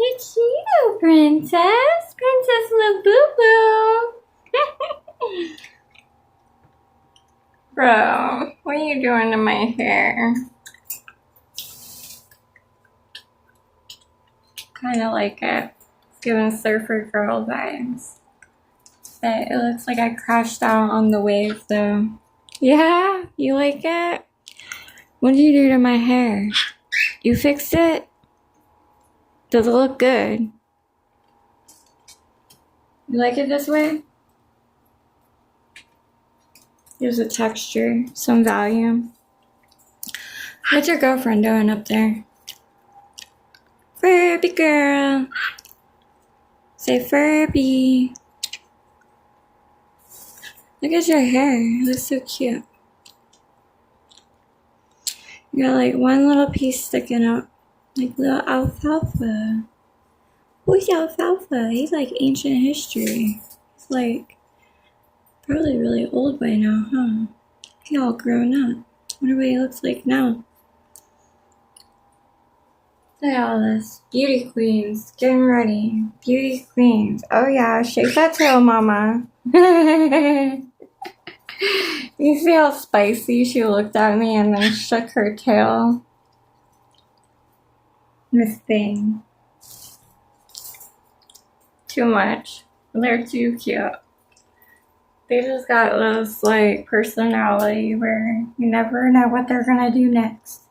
It's you, Princess. Princess Lil Boo Boo. Bro, what are you doing to my hair? Kind of like it. It's giving surfer girl vibes. But it looks like I crashed out on the wave though. Yeah? You like it? What did you do to my hair? You fixed it? Does it look good? You like it this way? Here's a texture, some volume. What's your girlfriend doing up there? Furby girl. Say Furby. Look at your hair. It looks so cute. You got like one little piece sticking up. Like little alfalfa. Who's alfalfa? He's like ancient history. He's like probably really old by now, huh? He all grown up. Wonder what he looks like now. Look at all this. Beauty queens. Getting ready. Beauty queens. Oh yeah, shake that tail, mama. You see how spicy she looked at me and then shook her tail? This thing. Too much. They're too cute. They just got this like personality where you never know what they're gonna do next.